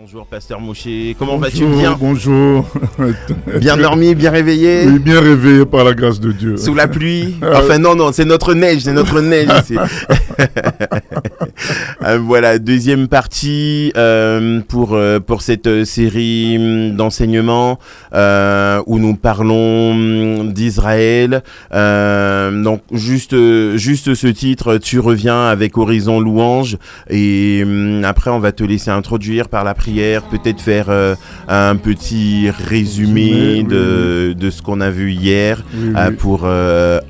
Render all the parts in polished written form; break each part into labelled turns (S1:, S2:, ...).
S1: Bonjour Pasteur Mouché, comment vas-tu? Bien?
S2: Bonjour.
S1: Bien dormi, bien réveillé?
S2: Oui, bien réveillé par la grâce de Dieu.
S1: Sous la pluie? Enfin non, c'est notre neige ici. Voilà, deuxième partie pour cette série d'enseignements où nous parlons d'Israël. Donc juste ce titre, tu reviens avec Horizon Louange, et après on va te laisser introduire par la prière, peut-être faire un petit résumé de ce qu'on a vu hier, pour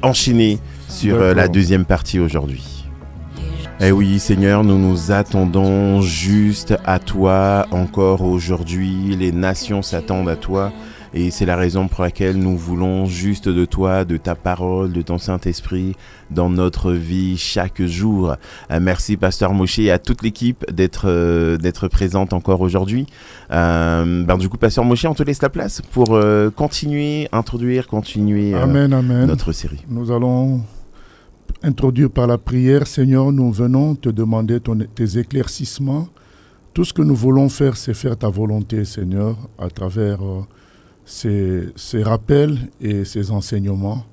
S1: enchaîner sur la deuxième partie aujourd'hui. Eh oui, Seigneur, nous nous attendons juste à toi encore aujourd'hui. Les nations s'attendent à toi. Et c'est la raison pour laquelle nous voulons juste de toi, de ta parole, de ton Saint-Esprit dans notre vie chaque jour. Merci Pasteur Moshe et à toute l'équipe d'être présente encore aujourd'hui. Du coup, Pasteur Moshe, on te laisse la place pour continuer notre série.
S2: Nous allons introduire par la prière. Seigneur, nous venons te demander tes éclaircissements. Tout ce que nous voulons faire, c'est faire ta volonté, Seigneur, à travers ces rappels et ces enseignements.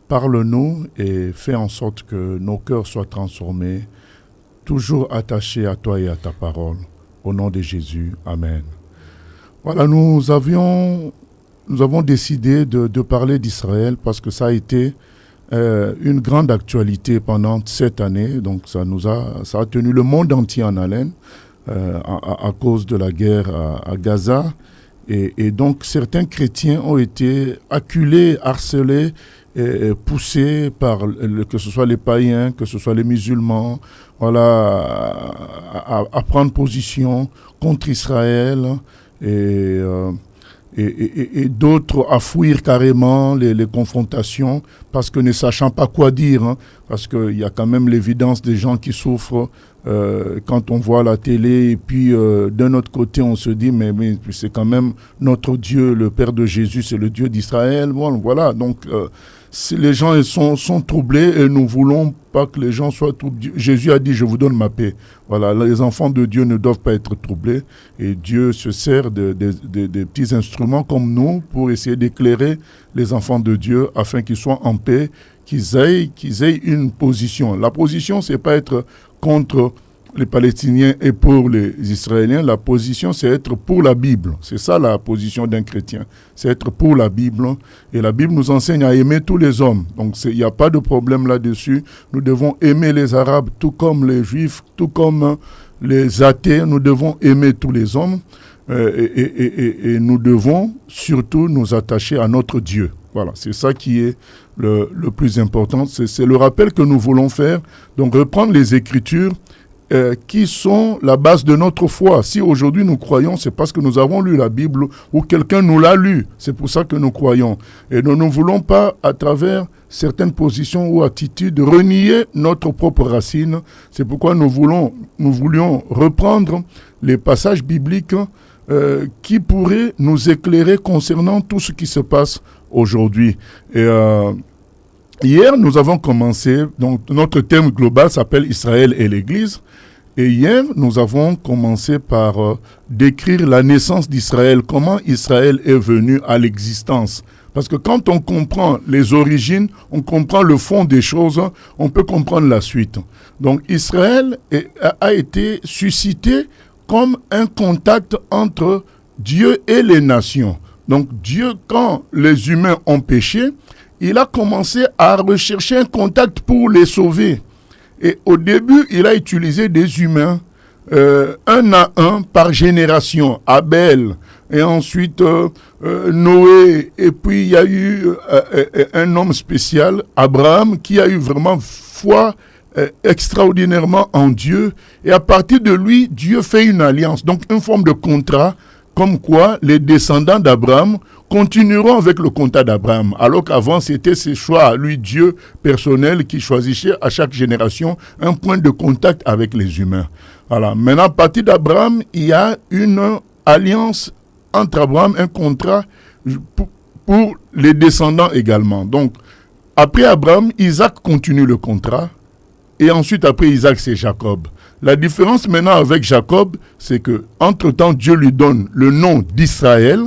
S2: Parle-nous et fais en sorte que nos cœurs soient transformés, toujours attachés à toi et à ta parole. Au nom de Jésus, Amen. Voilà, nous avons décidé de parler d'Israël parce que ça a été une grande actualité pendant cette année. Donc ça a tenu le monde entier en haleine à cause de la guerre à Gaza. Et donc, certains chrétiens ont été acculés, harcelés, et poussés par, que ce soit les païens, que ce soit les musulmans, à prendre position contre Israël et d'autres à fuir carrément les confrontations parce que ne sachant pas quoi dire, parce qu'il y a quand même l'évidence des gens qui souffrent quand on voit la télé, et puis d'un autre côté on se dit mais c'est quand même notre Dieu, le Père de Jésus, c'est le Dieu d'Israël. Voilà, donc si les gens sont troublés, et nous voulons pas que les gens soient troublés. Jésus a dit je vous donne ma paix. Voilà, les enfants de Dieu ne doivent pas être troublés, et Dieu se sert de petits instruments comme nous pour essayer d'éclairer les enfants de Dieu afin qu'ils soient en paix, qu'ils aient une position. La position, c'est pas être contre les Palestiniens et pour les Israéliens. La position, c'est être pour la Bible. C'est ça la position d'un chrétien. C'est être pour la Bible. Et la Bible nous enseigne à aimer tous les hommes. Donc il n'y a pas de problème là-dessus. Nous devons aimer les Arabes, tout comme les Juifs, tout comme les athées. Nous devons aimer tous les hommes. Et nous devons surtout nous attacher à notre Dieu. Voilà, c'est ça qui est le plus important. C'est le rappel que nous voulons faire. Donc reprendre les Écritures qui sont la base de notre foi. Si aujourd'hui nous croyons, c'est parce que nous avons lu la Bible ou quelqu'un nous l'a lu. C'est pour ça que nous croyons. Et nous ne voulons pas, à travers certaines positions ou attitudes, renier notre propre racine. C'est pourquoi nous voulions reprendre les passages bibliques qui pourraient nous éclairer concernant tout ce qui se passe aujourd'hui. Et hier, nous avons commencé, donc notre thème global s'appelle Israël et l'Église. Et hier, nous avons commencé par décrire la naissance d'Israël, comment Israël est venu à l'existence. Parce que quand on comprend les origines, on comprend le fond des choses, on peut comprendre la suite. Donc Israël a été suscité comme un contact entre Dieu et les nations. Donc Dieu, quand les humains ont péché, il a commencé à rechercher un contact pour les sauver. Et au début, il a utilisé des humains, un à un par génération, Abel, et ensuite Noé, et puis il y a eu un homme spécial, Abraham, qui a eu vraiment foi extraordinairement en Dieu. Et à partir de lui, Dieu fait une alliance, donc une forme de contrat, comme quoi les descendants d'Abraham continueront avec le contrat d'Abraham, alors qu'avant c'était ses choix, lui Dieu personnel, qui choisissait à chaque génération un point de contact avec les humains. Voilà. Maintenant, à partir d'Abraham, il y a une alliance entre Abraham, un contrat pour les descendants également. Donc, après Abraham, Isaac continue le contrat, et ensuite après Isaac, c'est Jacob. La différence maintenant avec Jacob, c'est que entre-temps, Dieu lui donne le nom d'Israël,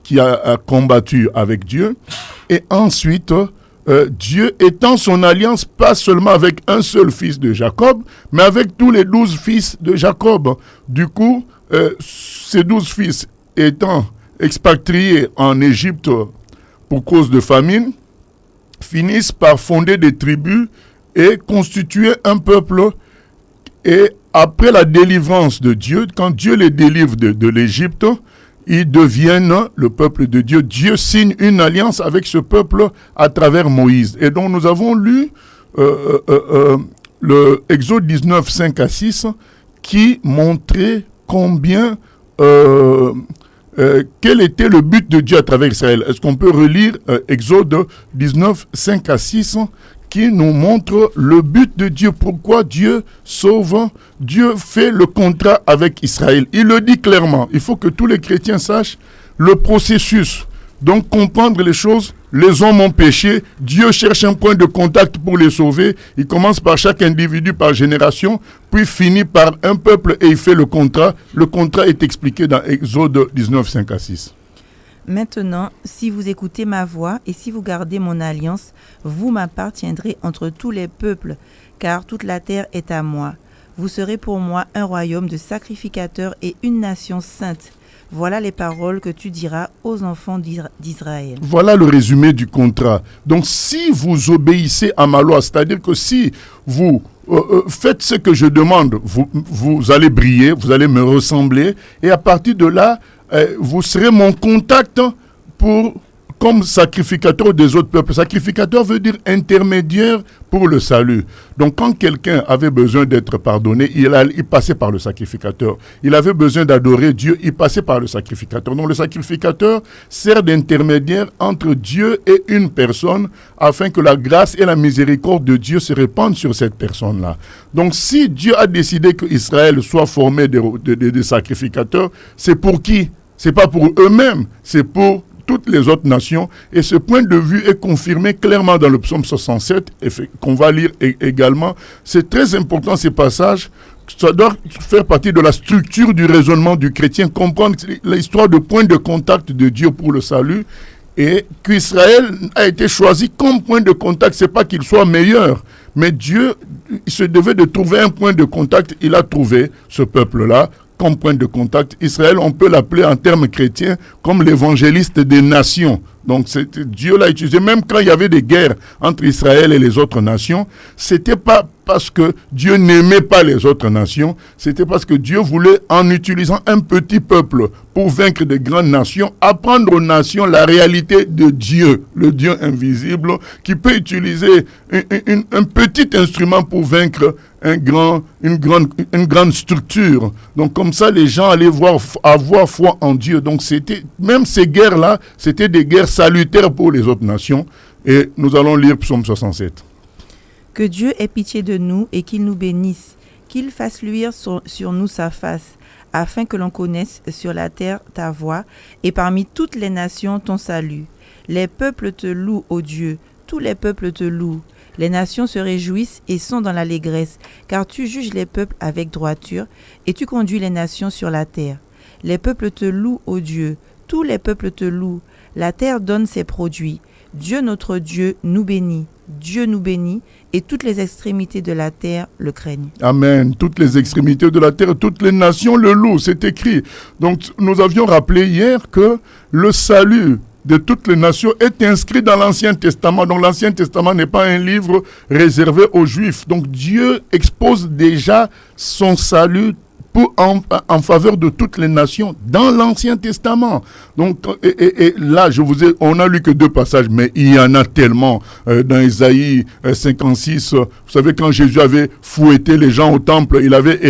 S2: qui a combattu avec Dieu. Et ensuite, Dieu étend son alliance pas seulement avec un seul fils de Jacob, mais avec tous les 12 fils de Jacob. Du coup, ces 12 fils étant expatriés en Égypte pour cause de famine, finissent par fonder des tribus et constituer un peuple. Et après la délivrance de Dieu, quand Dieu les délivre de l'Égypte, ils deviennent le peuple de Dieu. Dieu signe une alliance avec ce peuple à travers Moïse. Et donc nous avons lu le Exode 19, 5 à 6, qui montrait combien, quel était le but de Dieu à travers Israël. Est-ce qu'on peut relire Exode 19, 5 à 6, qui nous montre le but de Dieu, pourquoi Dieu sauve, Dieu fait le contrat avec Israël. Il le dit clairement, il faut que tous les chrétiens sachent le processus. Donc comprendre les choses, les hommes ont péché, Dieu cherche un point de contact pour les sauver, il commence par chaque individu par génération, puis finit par un peuple et il fait le contrat. Le contrat est expliqué dans Exode 19, 5 à 6.
S3: Maintenant, si vous écoutez ma voix et si vous gardez mon alliance, vous m'appartiendrez entre tous les peuples, car toute la terre est à moi. Vous serez pour moi un royaume de sacrificateurs et une nation sainte. Voilà les paroles que tu diras aux enfants d'Israël.
S2: Voilà le résumé du contrat. Donc si vous obéissez à ma loi, c'est-à-dire que si vous faites ce que je demande, vous allez briller, vous allez me ressembler, et à partir de là, vous serez mon contact comme sacrificateur des autres peuples. Sacrificateur veut dire intermédiaire pour le salut. Donc quand quelqu'un avait besoin d'être pardonné, il passait par le sacrificateur. Il avait besoin d'adorer Dieu, il passait par le sacrificateur. Donc le sacrificateur sert d'intermédiaire entre Dieu et une personne afin que la grâce et la miséricorde de Dieu se répandent sur cette personne-là. Donc si Dieu a décidé qu'Israël soit formé de sacrificateurs, c'est pour qui? C'est pas pour eux-mêmes, c'est pour toutes les autres nations. Et ce point de vue est confirmé clairement dans le psaume 67, qu'on va lire également. C'est très important ces passages. Ça doit faire partie de la structure du raisonnement du chrétien, comprendre l'histoire de point de contact de Dieu pour le salut. Et qu'Israël a été choisi comme point de contact, c'est pas qu'il soit meilleur, mais Dieu, il se devait de trouver un point de contact. Il a trouvé ce peuple-là comme point de contact. Israël, on peut l'appeler en termes chrétiens comme l'évangéliste des nations. Donc Dieu l'a utilisé. Même quand il y avait des guerres entre Israël et les autres nations, c'était pas parce que Dieu n'aimait pas les autres nations, c'était parce que Dieu voulait, en utilisant un petit peuple pour vaincre de grandes nations, apprendre aux nations la réalité de Dieu, le Dieu invisible, qui peut utiliser un petit instrument pour vaincre une grande structure. Donc comme ça, les gens allaient avoir foi en Dieu. Donc même ces guerres-là, c'était des guerres salutaires pour les autres nations. Et nous allons lire Psaume 67.
S3: Que Dieu ait pitié de nous et qu'il nous bénisse, qu'il fasse luire sur nous sa face, afin que l'on connaisse sur la terre ta voie et parmi toutes les nations ton salut. Les peuples te louent, ô Dieu, tous les peuples te louent. Les nations se réjouissent et sont dans l'allégresse, car tu juges les peuples avec droiture et tu conduis les nations sur la terre. Les peuples te louent, ô Dieu, tous les peuples te louent. La terre donne ses produits. Dieu notre Dieu nous bénit. Dieu nous bénit et toutes les extrémités de la terre le craignent.
S2: Amen. Toutes les extrémités de la terre, toutes les nations le louent, c'est écrit. Donc nous avions rappelé hier que le salut de toutes les nations est inscrit dans l'Ancien Testament. Donc l'Ancien Testament n'est pas un livre réservé aux Juifs. Donc Dieu expose déjà son salut en faveur de toutes les nations dans l'Ancien Testament. Donc, et là, on a lu que 2 passages, mais il y en a tellement. Dans Isaïe 56, vous savez, quand Jésus avait fouetté les gens au temple, il avait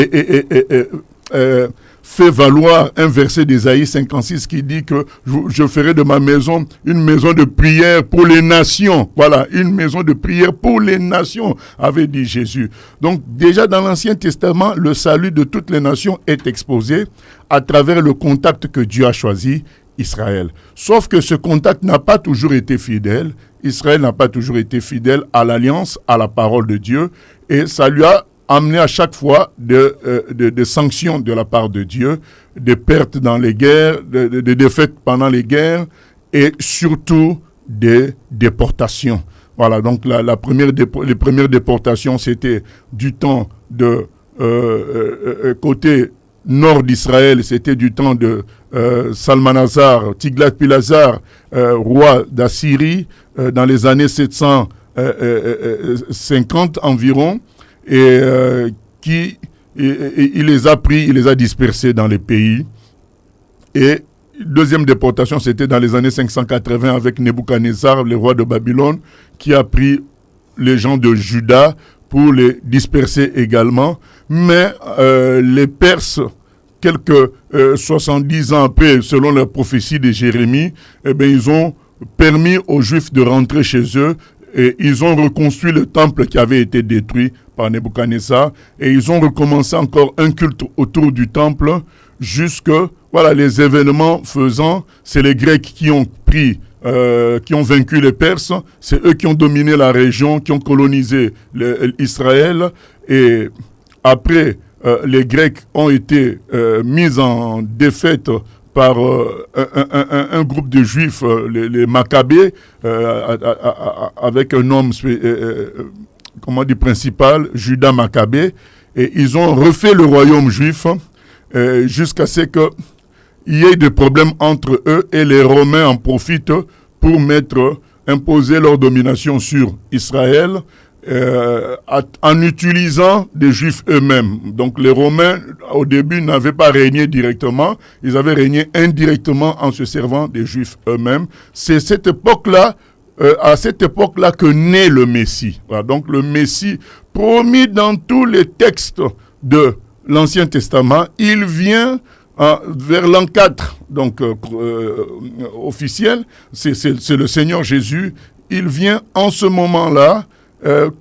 S2: fait valoir un verset d'Isaïe 56 qui dit que je ferai de ma maison une maison de prière pour les nations. Voilà, une maison de prière pour les nations, avait dit Jésus. Donc déjà dans l'Ancien Testament, le salut de toutes les nations est exposé à travers le contact que Dieu a choisi, Israël. Sauf que ce contact n'a pas toujours été fidèle. Israël n'a pas toujours été fidèle à l'alliance, à la parole de Dieu, et ça lui a amené à chaque fois des sanctions de la part de Dieu, des pertes dans les guerres, des défaites pendant les guerres et surtout des déportations. Voilà, donc les premières déportations, c'était du temps de côté nord d'Israël, c'était du temps de Salmanasar, Tiglath-Pileser, roi d'Assyrie, dans les années 750 environ, et il les a pris, il les a dispersés dans les pays. Et deuxième déportation, c'était dans les années 580 avec Nebuchadnezzar, le roi de Babylone, qui a pris les gens de Juda pour les disperser également. Mais les Perses, quelques 70 ans après, selon la prophétie de Jérémie, eh bien, ils ont permis aux Juifs de rentrer chez eux et ils ont reconstruit le temple qui avait été détruit par Nebuchadnezzar et ils ont recommencé encore un culte autour du temple jusque, voilà, les événements faisant, c'est les Grecs qui ont qui ont vaincu les Perses, c'est eux qui ont dominé la région, qui ont colonisé Israël et après les Grecs ont été mis en défaite par un groupe de Juifs, les Maccabées, avec un homme principal, Judas Maccabée, et ils ont refait le royaume juif jusqu'à ce qu'il y ait des problèmes entre eux et les Romains en profitent pour imposer leur domination sur Israël en utilisant des Juifs eux-mêmes. Donc les Romains, au début, n'avaient pas régné directement, ils avaient régné indirectement en se servant des Juifs eux-mêmes. C'est à cette époque-là que naît le Messie. Voilà, donc le Messie, promis dans tous les textes de l'Ancien Testament, il vient vers l'an 4, donc officiel, c'est le Seigneur Jésus, il vient en ce moment-là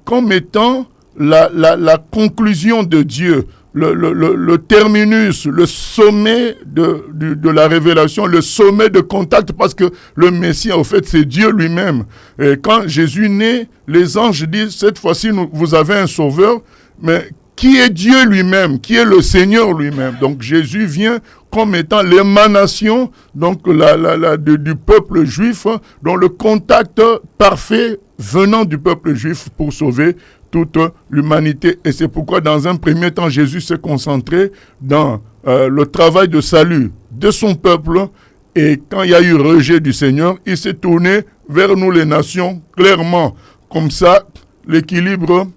S2: comme étant la conclusion de Dieu, le terminus, le sommet de la révélation, le sommet de contact, parce que le Messie, en fait, c'est Dieu lui-même. Et quand Jésus naît, les anges disent, cette fois-ci, vous avez un sauveur, mais qui est Dieu lui-même, qui est le Seigneur lui-même. Donc Jésus vient comme étant l'émanation donc du peuple juif, dont le contact parfait venant du peuple juif pour sauver toute l'humanité. Et c'est pourquoi dans un premier temps, Jésus s'est concentré dans le travail de salut de son peuple. Et quand il y a eu rejet du Seigneur, il s'est tourné vers nous les nations, clairement. Comme ça, l'équilibre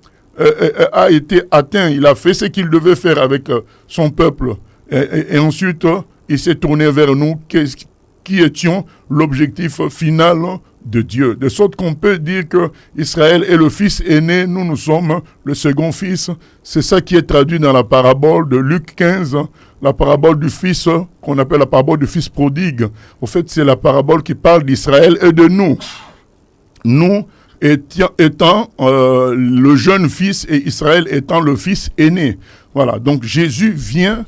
S2: a été atteint. Il a fait ce qu'il devait faire avec son peuple. Et ensuite, il s'est tourné vers nous qui étions l'objectif final de Dieu. De sorte qu'on peut dire que Israël est le fils aîné, nous sommes le second fils. C'est ça qui est traduit dans la parabole de Luc 15, la parabole du fils qu'on appelle la parabole du fils prodigue. En fait, c'est la parabole qui parle d'Israël et de nous. Nous étant le jeune fils et Israël étant le fils aîné. Voilà, donc Jésus vient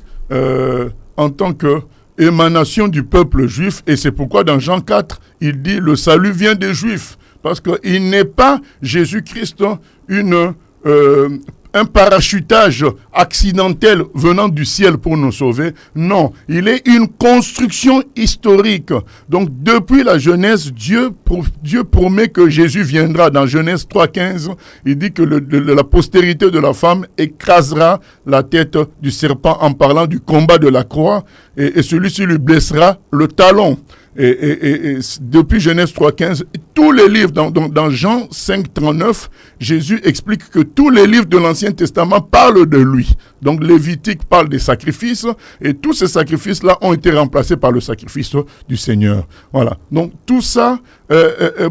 S2: en tant que émanation du peuple juif, et c'est pourquoi dans Jean 4, il dit le salut vient des Juifs, parce qu'il n'est pas Jésus-Christ un parachutage accidentel venant du ciel pour nous sauver. Non, il est une construction historique. Donc depuis la Genèse, Dieu promet que Jésus viendra. Dans Genèse 3,15, il dit que la postérité de la femme écrasera la tête du serpent en parlant du combat de la croix, et celui-ci lui blessera le talon. Et depuis Genèse 3,15, tous les livres, dans Jean 5,39, Jésus explique que tous les livres de l'Ancien Testament parlent de lui. Donc Lévitique parle des sacrifices, et tous ces sacrifices-là ont été remplacés par le sacrifice du Seigneur. Voilà. Donc tout ça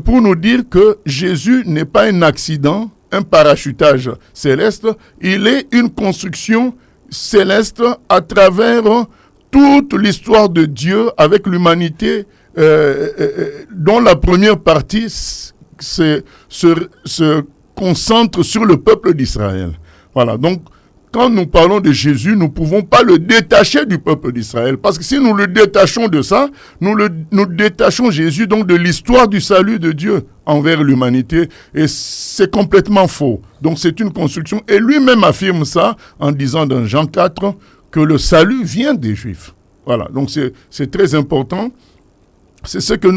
S2: pour nous dire que Jésus n'est pas un accident, un parachutage céleste, il est une construction céleste à travers toute l'histoire de Dieu avec l'humanité, dont la première partie se concentre sur le peuple d'Israël. Voilà, donc quand nous parlons de Jésus, nous ne pouvons pas le détacher du peuple d'Israël. Parce que si nous le détachons de ça, nous détachons Jésus donc de l'histoire du salut de Dieu envers l'humanité. Et c'est complètement faux. Donc c'est une construction. Et lui-même affirme ça en disant dans Jean 4 que le salut vient des Juifs. Voilà, donc c'est très important. C'est ce que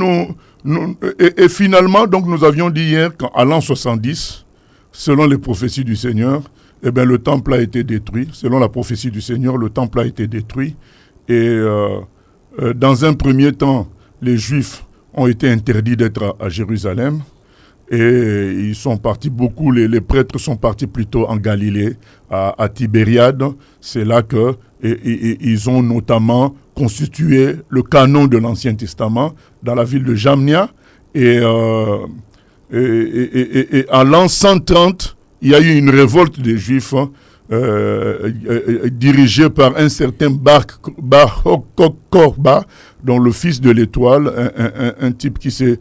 S2: et finalement, donc nous avions dit hier qu'à l'an 70, selon les prophéties du Seigneur, eh bien, le temple a été détruit. Selon la prophétie du Seigneur, le temple a été détruit. Et dans un premier temps, les Juifs ont été interdits d'être à Jérusalem. Et ils sont partis beaucoup, les prêtres sont partis plutôt en Galilée, à Tibériade. C'est là que ils ont notamment constitué le canon de l'Ancien Testament dans la ville de Jamnia. Et en l'an 130, il y a eu une révolte des Juifs dirigée par un certain Bar Kokhba, dont le fils de l'étoile, un type qui s'est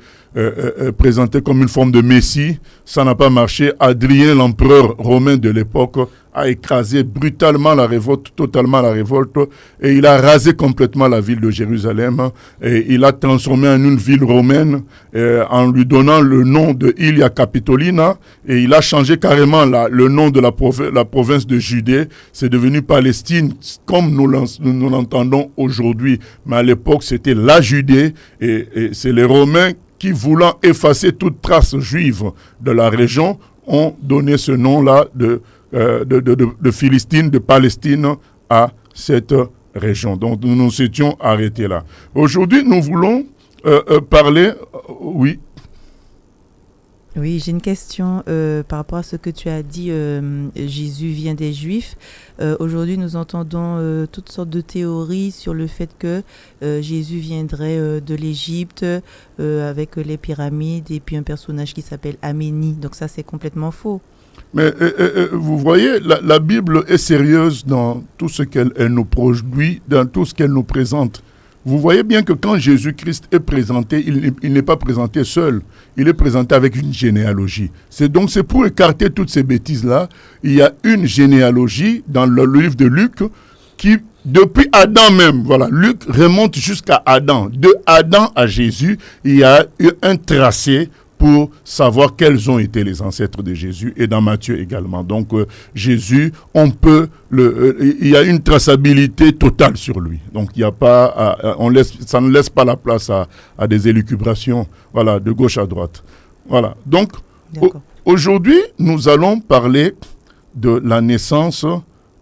S2: présenté comme une forme de messie. Ça n'a pas marché. Adrien, l'empereur romain de l'époque, a écrasé brutalement la révolte, totalement la révolte, et il a rasé complètement la ville de Jérusalem, et il a transformé en une ville romaine en lui donnant le nom de Ilia Capitolina, et il a changé carrément le nom de la province de Judée. C'est devenu Palestine, comme nous l'entendons aujourd'hui, mais à l'époque c'était la Judée, et c'est les Romains qui, voulant effacer toute trace juive de la région, ont donné ce nom-là de Philistine, de Palestine à cette région. Donc nous nous étions arrêtés là. Aujourd'hui, nous voulons parler... oui.
S3: Oui, j'ai une question par rapport à ce que tu as dit. Jésus vient des Juifs. Aujourd'hui, nous entendons toutes sortes de théories sur le fait que Jésus viendrait de l'Égypte avec les pyramides et puis un personnage qui s'appelle Aménie. Donc ça, c'est complètement faux.
S2: Mais vous voyez, la Bible est sérieuse dans tout ce qu'elle nous produit, dans tout ce qu'elle nous présente. Vous voyez bien que quand Jésus-Christ est présenté, il n'est pas présenté seul. Il est présenté avec une généalogie. C'est pour écarter toutes ces bêtises-là. Il y a une généalogie dans le livre de Luc qui, depuis Adam même, voilà, Luc remonte jusqu'à Adam. De Adam à Jésus, il y a eu un tracé pour savoir quels ont été les ancêtres de Jésus, et dans Matthieu également. Donc Jésus, il y a une traçabilité totale sur lui. Donc il y a pas, ça ne laisse pas la place à des élucubrations, voilà, de gauche à droite. Voilà. Donc aujourd'hui, nous allons parler de la naissance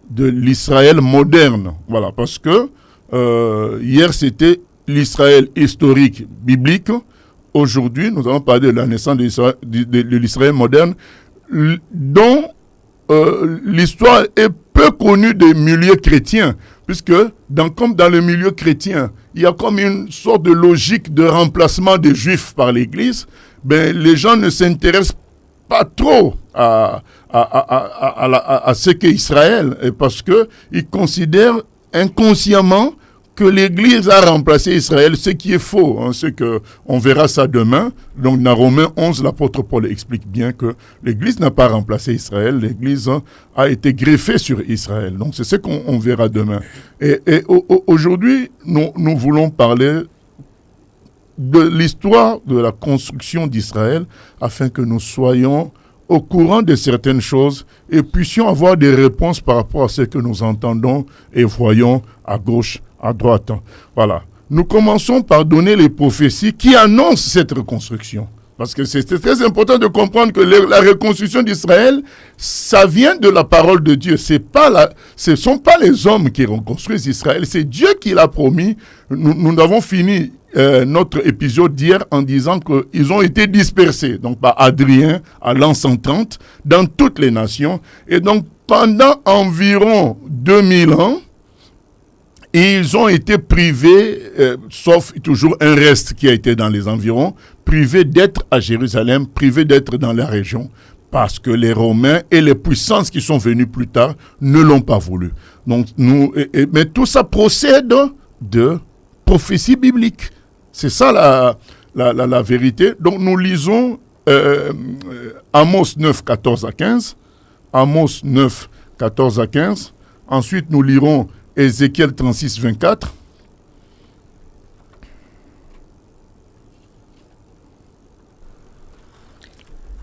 S2: de l'Israël moderne. Voilà, parce que hier c'était l'Israël historique biblique. Aujourd'hui, nous allons parler de la naissance de l'Israël moderne, dont l'histoire est peu connue des milieux chrétiens, puisque comme dans le milieu chrétien, il y a comme une sorte de logique de remplacement des Juifs par l'Église. Ben, les gens ne s'intéressent pas trop à ce qu'est Israël, parce qu'ils considèrent inconsciemment que l'Église a remplacé Israël, ce qui est faux, hein, on verra ça demain. Donc dans Romains 11, l'apôtre Paul explique bien que l'Église n'a pas remplacé Israël, l'Église a été greffée sur Israël. Donc c'est ce qu'on verra demain. Et aujourd'hui, nous voulons parler de l'histoire de la construction d'Israël, afin que nous soyons au courant de certaines choses et puissions avoir des réponses par rapport à ce que nous entendons et voyons à gauche, à droite. Voilà. Nous commençons par donner les prophéties qui annoncent cette reconstruction. Parce que c'est très important de comprendre que la reconstruction d'Israël, ça vient de la parole de Dieu. Ce ne sont pas les hommes qui reconstruisent Israël, c'est Dieu qui l'a promis. Nous avons fini notre épisode d'hier en disant qu'ils ont été dispersés, donc par Adrien à l'an 130, dans toutes les nations. Et donc pendant environ 2000 ans, ils ont été privés, sauf toujours un reste qui a été dans les environs, privés d'être à Jérusalem, privés d'être dans la région, parce que les Romains et les puissances qui sont venues plus tard ne l'ont pas voulu. Donc mais tout ça procède de prophéties bibliques. C'est ça la vérité. Donc nous lisons Amos 9, 14 à 15. Amos 9, 14 à 15. Ensuite, nous lirons Ézéchiel 36, 24.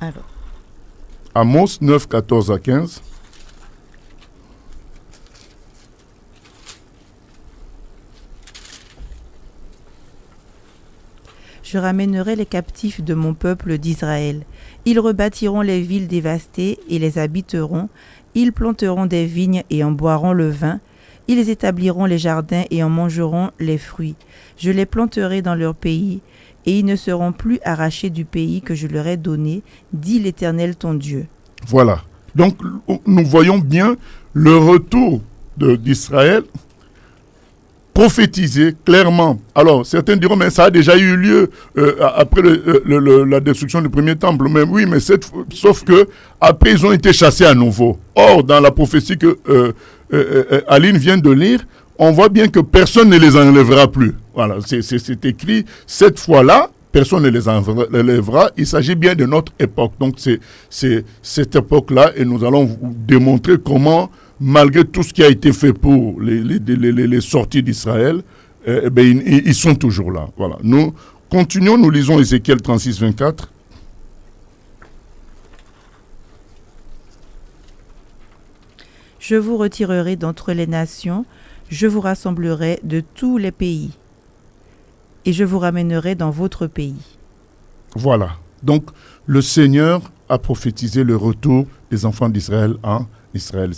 S3: Alors,
S2: Amos 9, 14 à 15.
S3: je ramènerai les captifs de mon peuple d'Israël. Ils rebâtiront les villes dévastées et les habiteront. Ils planteront des vignes et en boiront le vin. Ils établiront les jardins et en mangeront les fruits. Je les planterai dans leur pays, et ils ne seront plus arrachés du pays que je leur ai donné, dit l'Éternel ton Dieu.
S2: Voilà. Donc, nous voyons bien le retour d'Israël prophétisé clairement. Alors, certains diront, mais ça a déjà eu lieu après la destruction du premier temple. Mais oui, mais sauf que après, ils ont été chassés à nouveau. Or, dans la prophétie que Aline vient de lire, on voit bien que personne ne les enlèvera plus. Voilà, c'est écrit, cette fois-là, personne ne les enlèvera. Il s'agit bien de notre époque. Donc, c'est cette époque-là, et nous allons vous démontrer comment, malgré tout ce qui a été fait pour les sorties d'Israël, ils sont toujours là. Voilà. Nous continuons, nous lisons Ézéchiel 36, 24.
S3: Je vous retirerai d'entre les nations, je vous rassemblerai de tous les pays, et je vous ramènerai dans votre pays. Voilà.
S2: Donc, le Seigneur a prophétisé le retour des enfants d'Israël en Israël.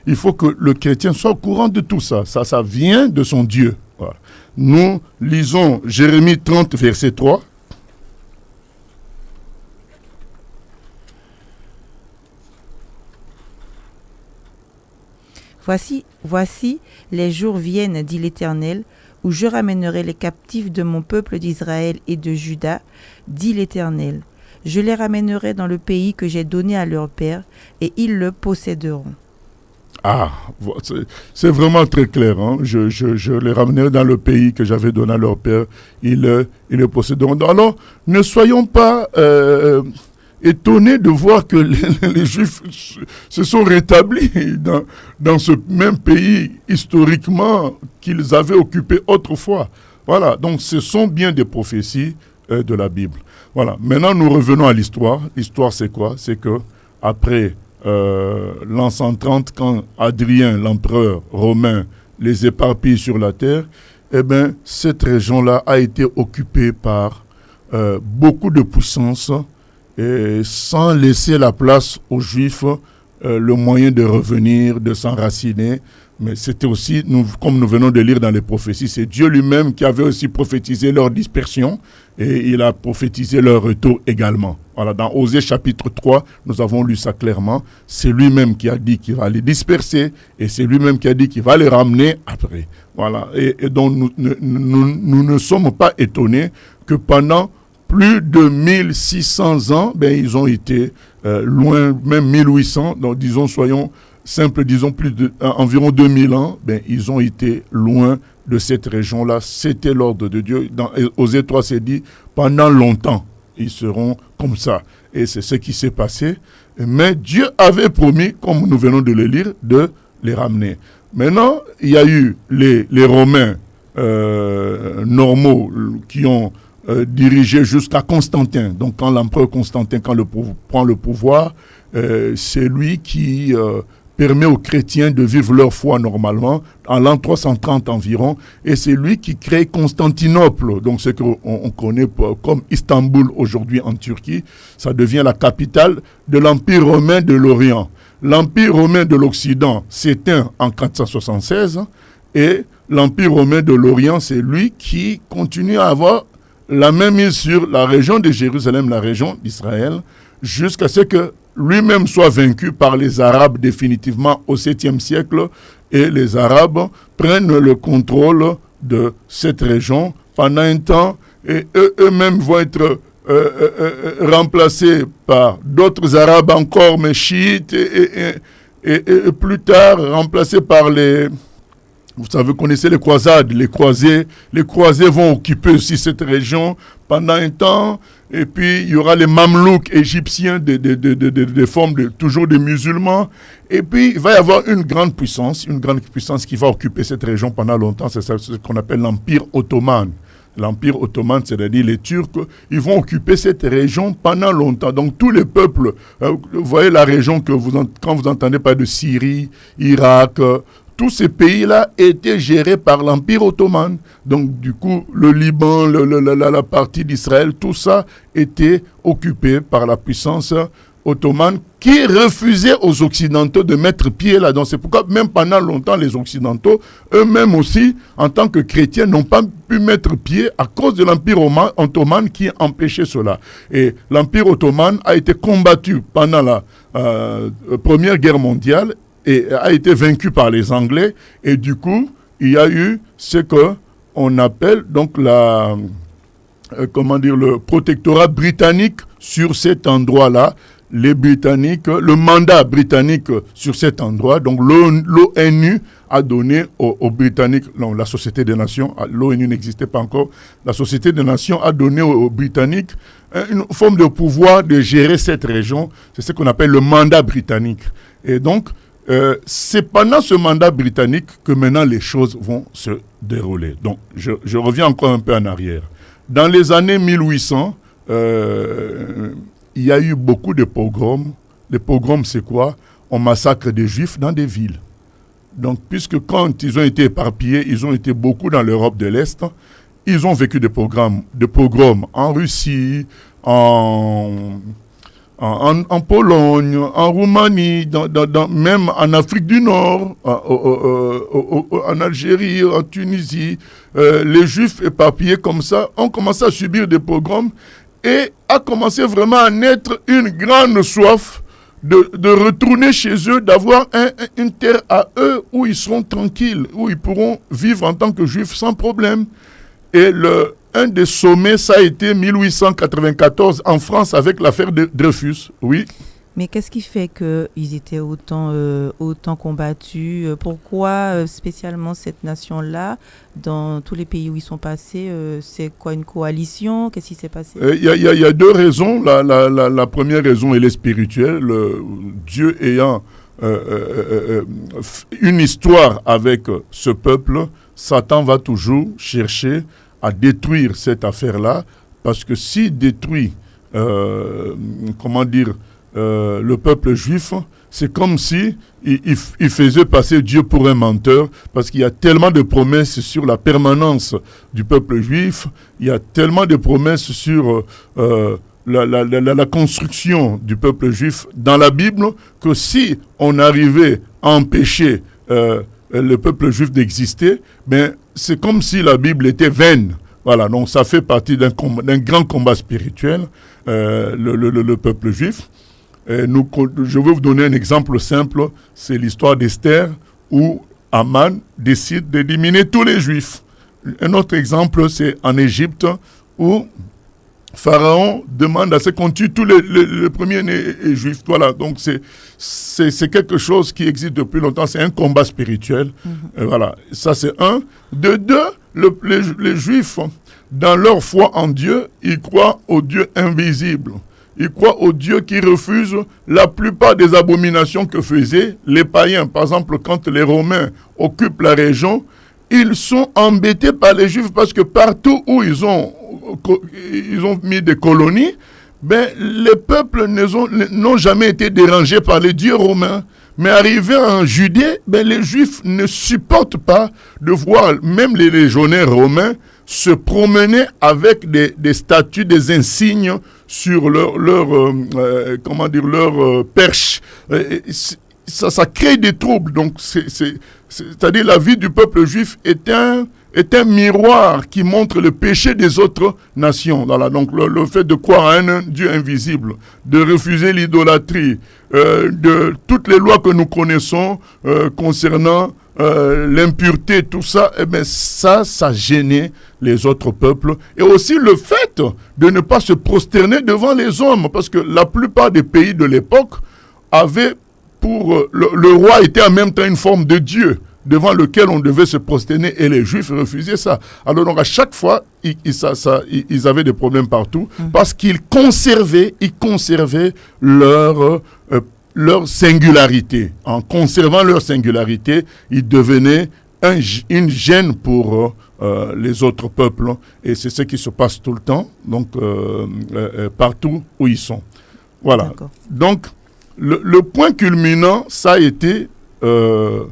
S2: Il faut que le chrétien soit au courant de tout ça. Ça vient de son Dieu. Voilà. Nous lisons Jérémie 30, verset 3.
S3: Voici, les jours viennent, dit l'Éternel, où je ramènerai les captifs de mon peuple d'Israël et de Juda, dit l'Éternel. Je les ramènerai dans le pays que j'ai donné à leur père, et ils le posséderont.
S2: Ah, c'est vraiment très clair. Hein? Je les ramènerai dans le pays que j'avais donné à leur père, ils le posséderont. Alors, ne soyons pas étonnés de voir que les Juifs se sont rétablis dans ce même pays historiquement qu'ils avaient occupé autrefois. Voilà, donc ce sont bien des prophéties de la Bible. Voilà, maintenant nous revenons à l'histoire. L'histoire c'est quoi? C'est que après l'an 130, quand Adrien, l'empereur romain, les éparpille sur la terre, eh bien, cette région-là a été occupée par beaucoup de puissances, et sans laisser la place aux Juifs le moyen de revenir, de s'enraciner. Mais c'était aussi, comme nous venons de lire dans les prophéties, c'est Dieu lui-même qui avait aussi prophétisé leur dispersion, et il a prophétisé leur retour également. Voilà, dans Osée chapitre 3, nous avons lu ça clairement. C'est lui-même qui a dit qu'il va les disperser, et c'est lui-même qui a dit qu'il va les ramener après. Voilà, et donc nous ne sommes pas étonnés que pendant plus de 1600 ans, ils ont été loin, même 1800, donc disons, soyons simples, disons environ 2000 ans, ils ont été loin de cette région-là. C'était l'ordre de Dieu. Dans Osée 3, c'est dit, pendant longtemps, ils seront comme ça. Et c'est ce qui s'est passé. Mais Dieu avait promis, comme nous venons de le lire, de les ramener. Maintenant, il y a eu les Romains normaux qui ont dirigé jusqu'à Constantin. Donc quand l'empereur Constantin prend le pouvoir, c'est lui qui permet aux chrétiens de vivre leur foi normalement, en l'an 330 environ, et c'est lui qui crée Constantinople, donc ce qu'on connaît comme Istanbul aujourd'hui en Turquie. Ça devient la capitale de l'Empire romain de l'Orient. L'Empire romain de l'Occident s'éteint en 476, et l'Empire romain de l'Orient, c'est lui qui continue à avoir la main mise sur la région de Jérusalem, la région d'Israël, jusqu'à ce que lui-même soit vaincu par les Arabes définitivement au 7e siècle, et les Arabes prennent le contrôle de cette région pendant un temps, et eux-mêmes vont être remplacés par d'autres Arabes encore, mais chiites, et plus tard remplacés par les Vous savez, vous connaissez les croisades, les croisés vont occuper aussi cette région pendant un temps. Et puis, il y aura les Mamelouks égyptiens, des formes toujours des musulmans. Et puis, il va y avoir une grande puissance qui va occuper cette région pendant longtemps. C'est ce qu'on appelle l'Empire ottoman. L'Empire ottoman, c'est-à-dire les Turcs, ils vont occuper cette région pendant longtemps. Donc, tous les peuples, vous voyez la région quand vous entendez parler de Syrie, Irak, tous ces pays-là étaient gérés par l'Empire ottoman. Donc, du coup, le Liban, la partie d'Israël, tout ça était occupé par la puissance ottomane qui refusait aux Occidentaux de mettre pied là-dedans. C'est pourquoi, même pendant longtemps, les Occidentaux, eux-mêmes aussi, en tant que chrétiens, n'ont pas pu mettre pied à cause de l'Empire ottoman qui empêchait cela. Et l'Empire ottoman a été combattu pendant la Première Guerre mondiale et a été vaincu par les Anglais. Et du coup, il y a eu ce qu'on appelle donc le protectorat britannique sur cet endroit-là. Les Britanniques, le mandat britannique sur cet endroit, donc l'ONU a donné aux Britanniques, non, la Société des Nations, l'ONU n'existait pas encore, la Société des Nations a donné aux Britanniques une forme de pouvoir de gérer cette région, c'est ce qu'on appelle le mandat britannique. Et donc, c'est pendant ce mandat britannique que maintenant les choses vont se dérouler. Donc, je reviens encore un peu en arrière. Dans les années 1800, il y a eu beaucoup de pogroms. Les pogroms, c'est quoi? On massacre des Juifs dans des villes. Donc, puisque quand ils ont été éparpillés, ils ont été beaucoup dans l'Europe de l'Est, ils ont vécu des pogroms en Russie, en Pologne, en Roumanie, même en Afrique du Nord, en Algérie, en Tunisie. Les Juifs éparpillés comme ça ont commencé à subir des pogroms et a commencé vraiment à naître une grande soif de retourner chez eux, d'avoir une terre à eux où ils seront tranquilles, où ils pourront vivre en tant que Juifs sans problème. Et un des sommets, ça a été 1894 en France avec l'affaire de Dreyfus. Oui.
S3: Mais qu'est-ce qui fait qu'ils étaient autant combattus? Pourquoi spécialement cette nation-là, dans tous les pays où ils sont passés, c'est quoi, une coalition? Qu'est-ce qui s'est passé?
S2: Il y a deux raisons. La première raison, elle est spirituelle. Dieu ayant une histoire avec ce peuple, Satan va toujours chercher à détruire cette affaire-là, parce que s'il détruit, le peuple juif, c'est comme si il faisait passer Dieu pour un menteur, parce qu'il y a tellement de promesses sur la permanence du peuple juif, il y a tellement de promesses sur la construction du peuple juif dans la Bible, que si on arrivait à empêcher le peuple juif d'exister, ben, c'est comme si la Bible était vaine. Voilà, donc ça fait partie d'un grand combat spirituel, le peuple juif. Je vais vous donner un exemple simple, c'est l'histoire d'Esther, où Aman décide d'éliminer tous les Juifs. Un autre exemple, c'est en Égypte, où Pharaon demande à ce qu'on tue tous les premiers-nés Juifs. Voilà, donc c'est quelque chose qui existe depuis longtemps, c'est un combat spirituel. Voilà, ça c'est un. De deux, les Juifs, dans leur foi en Dieu, ils croient au Dieu invisible. Ils croient au Dieu qui refuse la plupart des abominations que faisaient les païens. Par exemple, quand les Romains occupent la région, ils sont embêtés par les Juifs parce que partout où ils ont mis des colonies, ben, les peuples n'ont jamais été dérangés par les dieux romains. Mais arrivés en Judée, ben, les Juifs ne supportent pas de voir même les légionnaires romains se promener avec des statues, des insignes sur leur perche. Ça crée des troubles. Donc, c'est-à-dire la vie du peuple juif est un miroir qui montre le péché des autres nations. Voilà, donc le fait de croire à un Dieu invisible, de refuser l'idolâtrie, de toutes les lois que nous connaissons concernant l'impureté, tout ça, eh bien ça gênait les autres peuples. Et aussi le fait de ne pas se prosterner devant les hommes, parce que la plupart des pays de l'époque avaient le roi était en même temps une forme de Dieu. devant lequel on devait se prosterner, et les Juifs refusaient ça. Alors donc à chaque fois, ils avaient des problèmes partout, parce qu'ils conservaient leur singularité. En conservant leur singularité, ils devenaient une gêne pour les autres peuples, et c'est ce qui se passe tout le temps, donc partout où ils sont. Voilà. D'accord. Donc le point culminant, ça a été le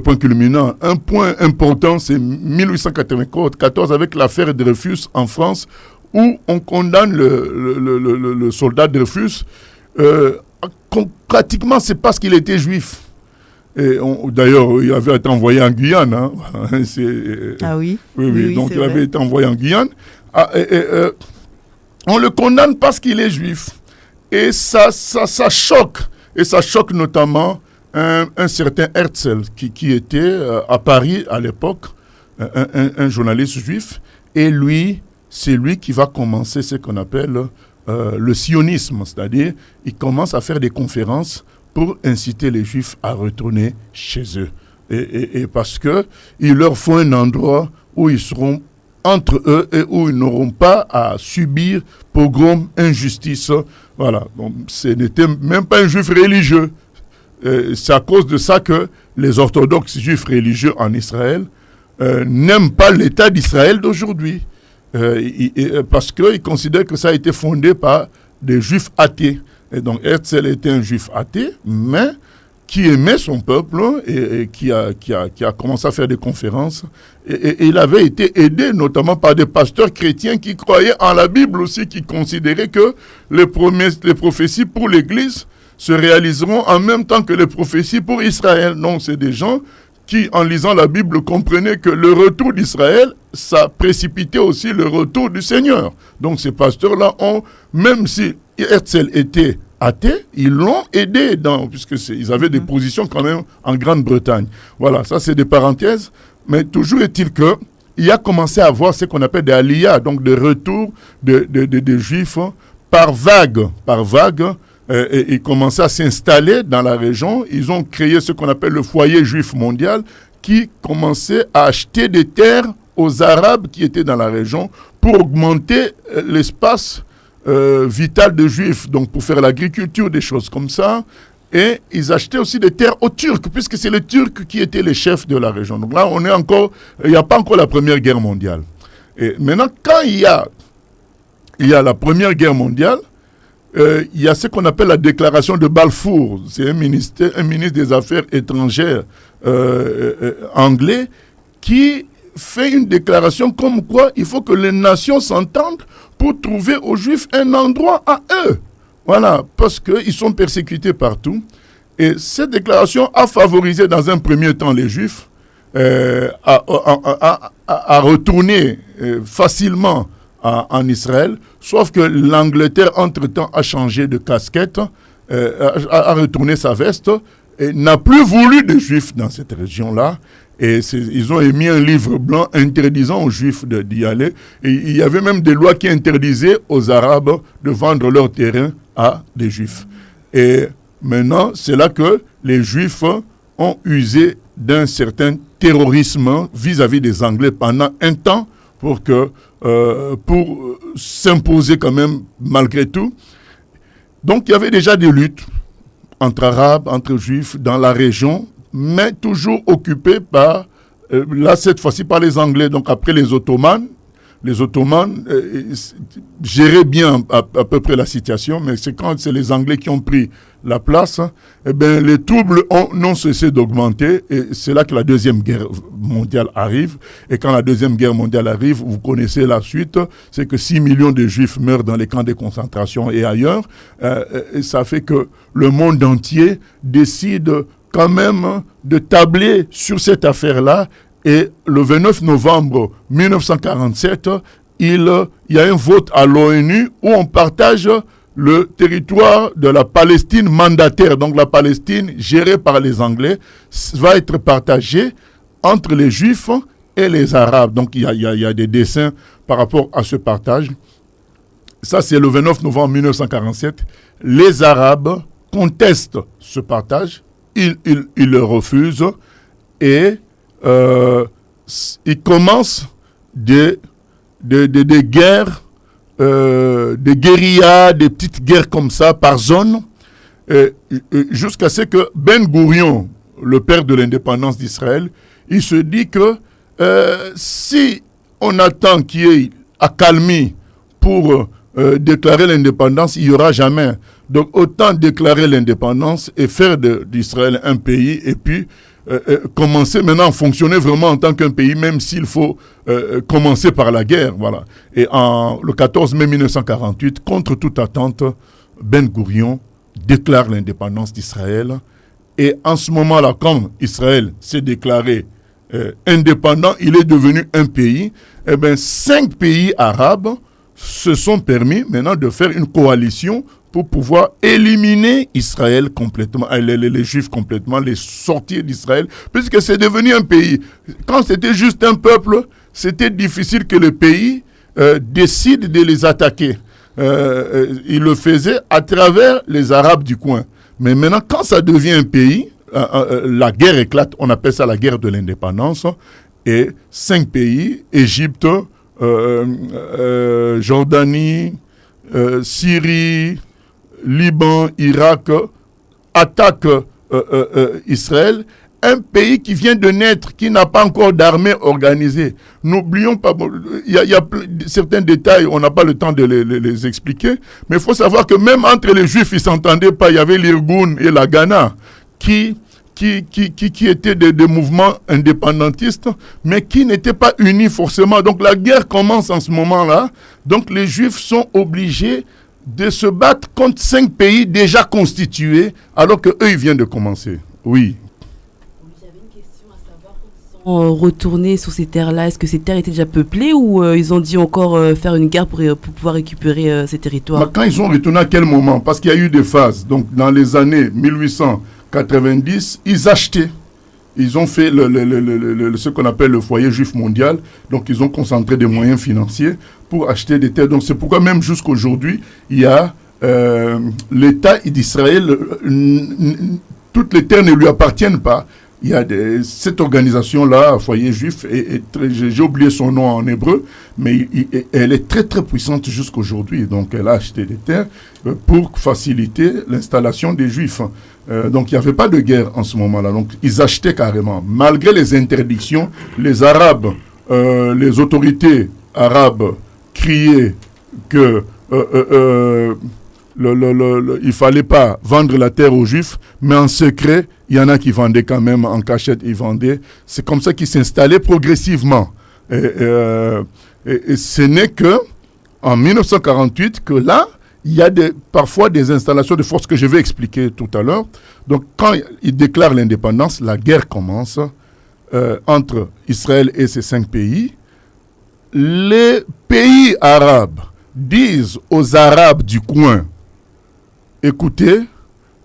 S2: point culminant. Un point important, c'est 1894 avec l'affaire Dreyfus en France, où on condamne le soldat Dreyfus. Pratiquement, c'est parce qu'il était juif. D'ailleurs, il avait été envoyé en Guyane. Hein.
S3: Ah oui.
S2: Oui, donc il avait été envoyé en Guyane. On le condamne parce qu'il est juif. Et ça choque. Et ça choque notamment un certain Herzl qui était à Paris à l'époque, un journaliste juif. Et lui, c'est lui qui va commencer ce qu'on appelle le sionisme. C'est-à-dire, il commence à faire des conférences pour inciter les Juifs à retourner chez eux. Et parce qu'il leur faut un endroit où ils seront entre eux et où ils n'auront pas à subir pogrom, injustice. Voilà. Donc, ce n'était même pas un juif religieux. C'est à cause de ça que les orthodoxes juifs religieux en Israël n'aiment pas l'État d'Israël d'aujourd'hui. Parce qu'ils considèrent que ça a été fondé par des juifs athées. Et donc Herzl était un juif athée, mais qui aimait son peuple et qui a commencé à faire des conférences. Et il avait été aidé notamment par des pasteurs chrétiens qui croyaient en la Bible aussi, qui considéraient que les prophéties pour l'Église se réaliseront en même temps que les prophéties pour Israël. Donc c'est des gens qui, en lisant la Bible, comprenaient que le retour d'Israël, ça précipitait aussi le retour du Seigneur. Donc ces pasteurs-là même si Herzl était athée, ils l'ont aidé, puisqu'ils avaient des positions quand même en Grande-Bretagne. Voilà, ça c'est des parenthèses, mais toujours est-il qu'il a commencé à avoir ce qu'on appelle des aliyah, donc des retours de Juifs par vague. Et ils commençaient à s'installer dans la région. Ils ont créé ce qu'on appelle le foyer juif mondial, qui commençait à acheter des terres aux Arabes qui étaient dans la région pour augmenter l'espace vital de Juifs, donc pour faire l'agriculture, des choses comme ça. Et ils achetaient aussi des terres aux Turcs, puisque c'est les Turcs qui étaient les chefs de la région. Donc là, il n'y a pas encore la Première Guerre mondiale. Et maintenant, quand il y a la Première Guerre mondiale, il y a ce qu'on appelle la déclaration de Balfour. C'est un ministre des Affaires étrangères anglais qui fait une déclaration comme quoi il faut que les nations s'entendent pour trouver aux Juifs un endroit à eux. Voilà, parce qu'ils sont persécutés partout. Et cette déclaration a favorisé dans un premier temps les Juifs à retourner facilement en Israël, sauf que l'Angleterre, entre-temps, a changé de casquette, a retourné sa veste, et n'a plus voulu de Juifs dans cette région-là. Et ils ont émis un livre blanc interdisant aux Juifs d'y aller. Et il y avait même des lois qui interdisaient aux Arabes de vendre leur terrain à des Juifs. Et maintenant, c'est là que les Juifs ont usé d'un certain terrorisme vis-à-vis des Anglais pendant un temps pour s'imposer quand même malgré tout. Donc il y avait déjà des luttes entre Arabes, entre Juifs dans la région, mais toujours occupées par, là cette fois-ci par les Anglais. Donc après les Ottomans géraient bien à peu près la situation, mais c'est quand c'est les Anglais qui ont pris la place, les troubles n'ont cessé d'augmenter, et c'est là que la Deuxième Guerre mondiale arrive. Et quand la Deuxième Guerre mondiale arrive, vous connaissez la suite, c'est que 6 millions de Juifs meurent dans les camps de concentration et ailleurs. Et ça fait que le monde entier décide quand même de tabler sur cette affaire-là. Et le 29 novembre 1947, il y a un vote à l'ONU où on partage le territoire de la Palestine mandataire. Donc la Palestine, gérée par les Anglais, va être partagée entre les Juifs et les Arabes. Donc il y a des dessins par rapport à ce partage. Ça, c'est le 29 novembre 1947. Les Arabes contestent ce partage. Ils le refusent. et il commence des guerres, des guérillas, des petites guerres comme ça par zone, jusqu'à ce que Ben Gourion, le père de l'indépendance d'Israël, il se dit que si on attend qu'il y ait accalmie pour déclarer l'indépendance, il n'y aura jamais. Donc autant déclarer l'indépendance et faire d'Israël un pays, et puis commencer maintenant à fonctionner vraiment en tant qu'un pays, même s'il faut commencer par la guerre. Voilà. Et le 14 mai 1948, contre toute attente, Ben Gourion déclare l'indépendance d'Israël. Et en ce moment-là, comme Israël s'est déclaré indépendant, il est devenu un pays, eh bien 5 pays arabes se sont permis maintenant de faire une coalition pour pouvoir éliminer Israël complètement, les Juifs complètement, les sortir d'Israël, puisque c'est devenu un pays. Quand c'était juste un peuple, c'était difficile que le pays décide de les attaquer. Il le faisait à travers les Arabes du coin. Mais maintenant, quand ça devient un pays, la guerre éclate, on appelle ça la guerre de l'indépendance, et 5 pays, Égypte, Jordanie, Syrie, Liban, Irak, attaquent Israël, un pays qui vient de naître, qui n'a pas encore d'armée organisée. N'oublions pas, il y a certains détails, on n'a pas le temps de les expliquer, mais il faut savoir que même entre les Juifs, ils ne s'entendaient pas. Il y avait l'Irgun et la Ghana qui étaient des mouvements indépendantistes, mais qui n'étaient pas unis forcément. Donc la guerre commence en ce moment-là. Donc les Juifs sont obligés de se battre contre 5 pays déjà constitués, alors qu'eux, ils viennent de commencer. Oui.
S4: J'avais une question à savoir, quand ils sont retournés sur ces terres-là, est-ce que ces terres étaient déjà peuplées ou ils ont dit encore faire une guerre pour pouvoir récupérer ces territoires?
S2: Quand ils sont retournés, à quel moment? Parce qu'il y a eu des phases. Donc dans les années 1890, ils achetaient. Ils ont fait ce qu'on appelle le foyer juif mondial. Donc, ils ont concentré des moyens financiers pour acheter des terres. Donc, c'est pourquoi même jusqu'aujourd'hui, il y a l'État d'Israël. Toutes les terres ne lui appartiennent pas. Il y a cette organisation-là, foyer juif, j'ai oublié son nom en hébreu, mais elle est très très puissante jusqu'aujourd'hui. Donc elle a acheté des terres pour faciliter l'installation des Juifs. Donc il n'y avait pas de guerre en ce moment-là. Donc ils achetaient carrément. Malgré les interdictions, les Arabes, les autorités arabes criaient que il ne fallait pas vendre la terre aux Juifs, mais en secret, il y en a qui vendaient quand même, en cachette, ils vendaient. C'est comme ça qu'ils s'installaient progressivement. Et ce n'est qu'en 1948 que là, il y a parfois des installations de force que je vais expliquer tout à l'heure. Donc quand ils déclarent l'indépendance, la guerre commence entre Israël et ces 5 pays. Les pays arabes disent aux Arabes du coin, écoutez,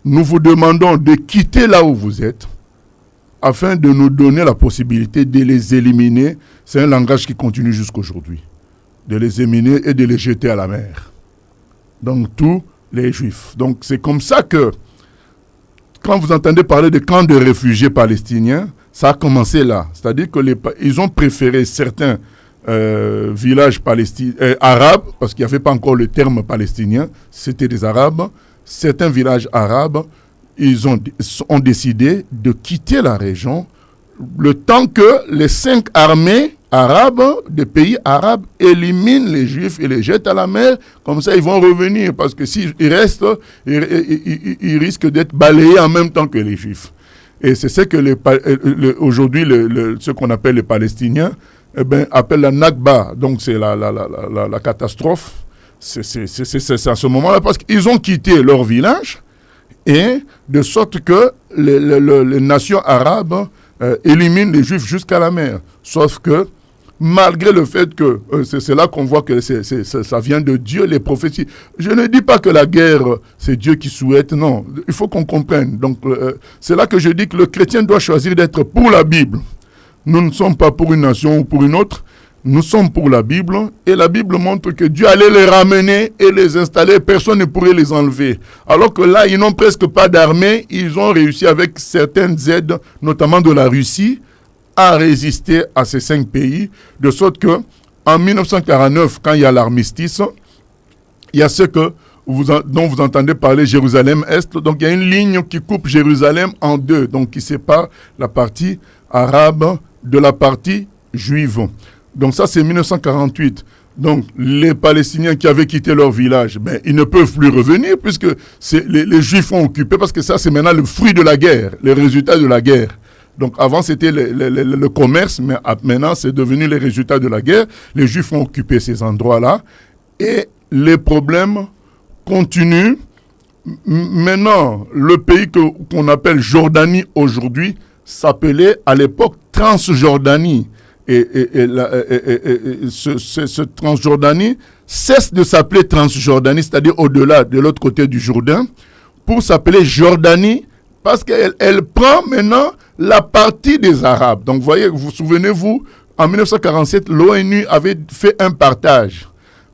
S2: nous vous demandons de quitter là où vous êtes afin de nous donner la possibilité de les éliminer. C'est un langage qui continue jusqu'aujourd'hui. De les éliminer et de les jeter à la mer. Donc tous les Juifs. Donc c'est comme ça que quand vous entendez parler de camps de réfugiés palestiniens, ça a commencé là. C'est-à-dire qu'ils ont préféré certains villages arabes, parce qu'il n'y avait pas encore le terme palestinien, c'était des Arabes. Certains villages arabes, ils ont décidé de quitter la région le temps que les 5 armées arabes, des pays arabes, éliminent les Juifs et les jettent à la mer. Comme ça, ils vont revenir, parce que s'ils restent, ils risquent d'être balayés en même temps que les Juifs. Et c'est ce que aujourd'hui, ce qu'on appelle les Palestiniens, appellent la Nakba. Donc, c'est la catastrophe. C'est à ce moment-là, parce qu'ils ont quitté leur village, et de sorte que les nations arabes éliminent les Juifs jusqu'à la mer. Sauf que, malgré le fait que, c'est là qu'on voit que ça vient de Dieu, les prophéties. Je ne dis pas que la guerre, c'est Dieu qui souhaite, non. Il faut qu'on comprenne. Donc, c'est là que je dis que le chrétien doit choisir d'être pour la Bible. Nous ne sommes pas pour une nation ou pour une autre. nous sommes pour la Bible, et la Bible montre que Dieu allait les ramener et les installer, personne ne pourrait les enlever. Alors que là, ils n'ont presque pas d'armée, ils ont réussi avec certaines aides, notamment de la Russie, à résister à ces 5 pays, de sorte que en 1949, quand il y a l'armistice, il y a ce que dont vous entendez parler, Jérusalem-Est. Donc il y a une ligne qui coupe Jérusalem en deux, donc qui sépare la partie arabe de la partie juive. Donc ça, c'est 1948. Donc les Palestiniens qui avaient quitté leur village, ils ne peuvent plus revenir puisque les Juifs ont occupé, parce que ça, c'est maintenant le fruit de la guerre, les résultats de la guerre. Donc avant, c'était le commerce, mais maintenant, c'est devenu les résultats de la guerre. Les Juifs ont occupé ces endroits-là et les problèmes continuent. Maintenant, le pays qu'on appelle Jordanie aujourd'hui s'appelait à l'époque Transjordanie. Et ce Transjordanie cesse de s'appeler Transjordanie, c'est-à-dire au-delà, de l'autre côté du Jourdain, pour s'appeler Jordanie, parce qu'elle prend maintenant la partie des Arabes. Donc, vous souvenez-vous, en 1947, l'ONU avait fait un partage.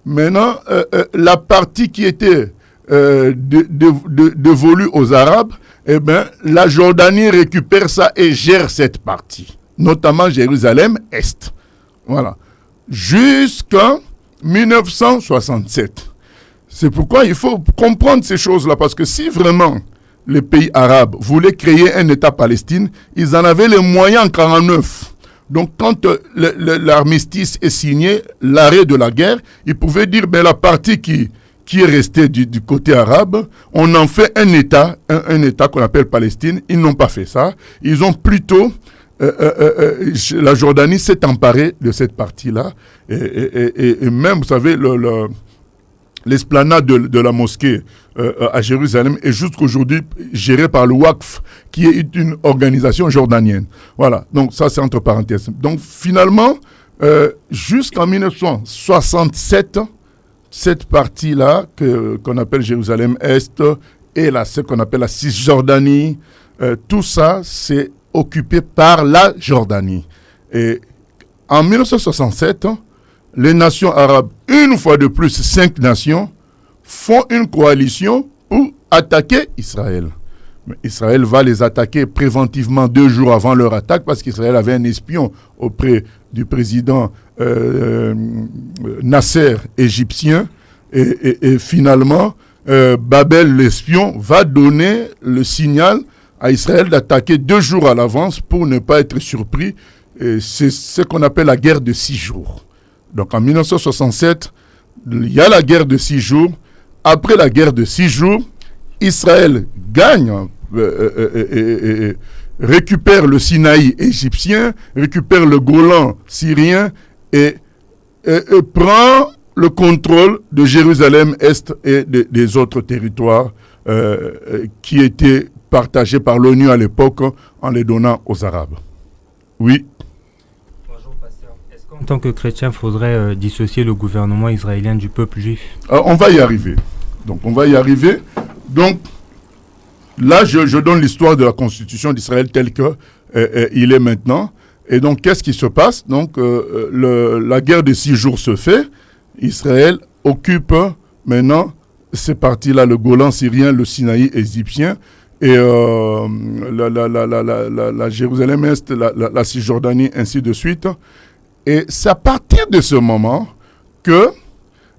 S2: Maintenant, la partie qui était dévolue aux Arabes, la Jordanie récupère ça et gère cette partie, notamment Jérusalem-Est. Voilà. Jusqu'en 1967. C'est pourquoi il faut comprendre ces choses-là, parce que si vraiment les pays arabes voulaient créer un État Palestine, ils en avaient les moyens en 1949. Donc quand l'armistice est signé, l'arrêt de la guerre, ils pouvaient dire, la partie qui est restée du côté arabe, on en fait un État qu'on appelle Palestine. Ils n'ont pas fait ça. Ils ont plutôt... la Jordanie s'est emparée de cette partie-là. Et même, vous savez, l'esplanade de la mosquée à Jérusalem est jusqu'aujourd'hui gérée par le Waqf, qui est une organisation jordanienne. Voilà, donc ça c'est entre parenthèses. Donc finalement, jusqu'en 1967, cette partie-là, qu'on appelle Jérusalem-Est, et ce qu'on appelle la Cisjordanie, tout ça c'est occupé par la Jordanie. Et en 1967, les nations arabes, une fois de plus, 5 nations, font une coalition pour attaquer Israël. Mais Israël va les attaquer préventivement 2 jours avant leur attaque, parce qu'Israël avait un espion auprès du président Nasser égyptien. Et finalement, Babel, l'espion, va donner le signal à Israël d'attaquer 2 jours à l'avance pour ne pas être surpris. Et c'est ce qu'on appelle la guerre de 6 jours. Donc en 1967, il y a la guerre de 6 jours. Après la guerre de 6 jours, Israël gagne, récupère le Sinaï égyptien, récupère le Golan syrien et prend le contrôle de Jérusalem-Est et des autres territoires qui étaient partagés par l'ONU à l'époque en les donnant aux Arabes. Oui.
S5: En tant que chrétien, il faudrait dissocier le gouvernement israélien du peuple juif.
S2: On va y arriver. Donc, là, je donne l'histoire de la constitution d'Israël telle qu'il est maintenant. Et donc, qu'est-ce qui se passe? Donc, la guerre de 6 jours se fait. Israël occupe maintenant ces parties-là, le Golan syrien, le Sinaï égyptien, et la Jérusalem-Est, la Cisjordanie, ainsi de suite. Et c'est à partir de ce moment que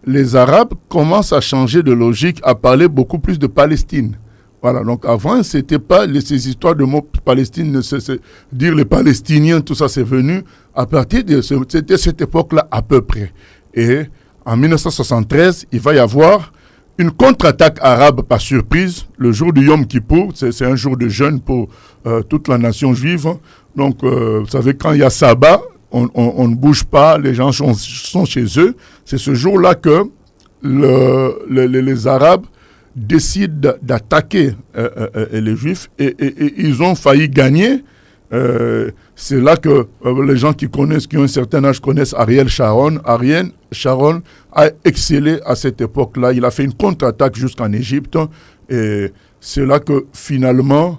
S2: les Arabes commencent à changer de logique, à parler beaucoup plus de Palestine. Voilà, donc avant, c'était pas ces histoires de mots Palestine, dire les Palestiniens, tout ça, c'est venu à partir de c'était cette époque-là à peu près. Et en 1973, il va y avoir une contre-attaque arabe par surprise, le jour du Yom Kippour, c'est un jour de jeûne pour toute la nation juive. Donc, vous savez, quand il y a sabbat, on ne bouge pas, les gens sont chez eux. C'est ce jour-là que les Arabes décident d'attaquer les Juifs et ils ont failli gagner. C'est là que les gens qui ont un certain âge connaissent Ariel Sharon. Ariel Sharon a excellé à cette époque-là. Il a fait une contre-attaque jusqu'en Égypte. Et c'est là que finalement,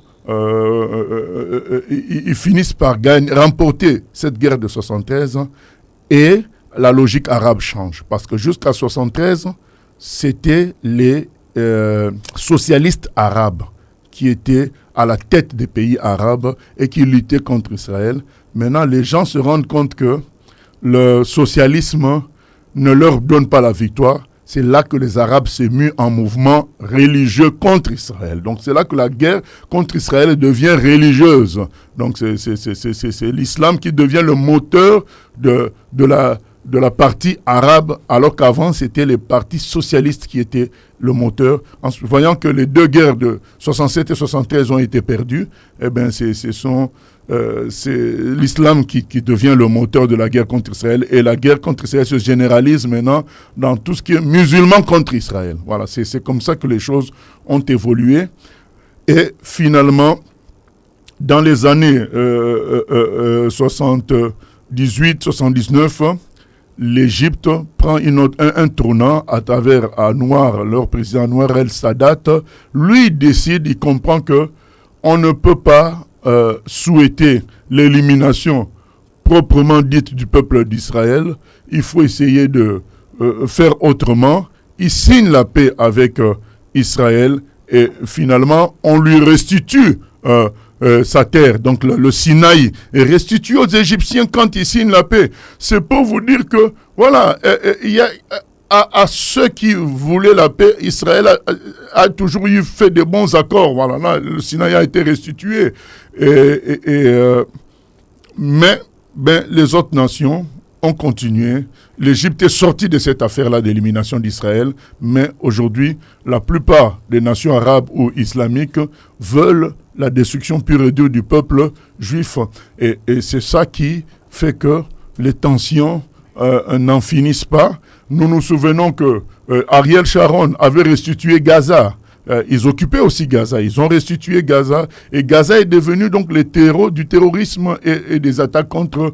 S2: ils finissent par remporter cette guerre de 73 et la logique arabe change. Parce que jusqu'à 1973, c'était les socialistes arabes qui étaient à la tête des pays arabes et qui luttaient contre Israël. Maintenant, les gens se rendent compte que le socialisme ne leur donne pas la victoire. C'est là que les Arabes s'est mis en mouvement religieux contre Israël. Donc c'est là que la guerre contre Israël devient religieuse. Donc c'est l'islam qui devient le moteur de la partie arabe, alors qu'avant c'était les partis socialistes qui étaient le moteur. En voyant que les deux guerres de 67 et 73 ont été perdues, eh ben c'est l'islam qui devient le moteur de la guerre contre Israël, et la guerre contre Israël se généralise maintenant dans tout ce qui est musulman contre Israël. Voilà, c'est comme ça que les choses ont évolué. Et finalement, dans les années 78-79, l'Égypte prend un tournant à travers Anwar, leur président Anwar el-Sadat. Lui décide, il comprend que on ne peut pas souhaiter l'élimination proprement dite du peuple d'Israël. Il faut essayer de faire autrement. Il signe la paix avec Israël et finalement on lui restitue sa terre. Donc le Sinaï est restitué aux Égyptiens quand ils signent la paix. C'est pour vous dire que voilà, il y a à ceux qui voulaient la paix, Israël a toujours fait de bons accords. Voilà, là, le Sinaï a été restitué. Mais les autres nations ont continué. L'Égypte est sortie de cette affaire-là d'élimination d'Israël. Mais aujourd'hui, la plupart des nations arabes ou islamiques veulent la destruction pure et dure du peuple juif. Et c'est ça qui fait que les tensions n'en finissent pas. Nous nous souvenons que Ariel Sharon avait restitué Gaza. Ils occupaient aussi Gaza. Ils ont restitué Gaza. Et Gaza est devenu donc le terreau du terrorisme et des attaques contre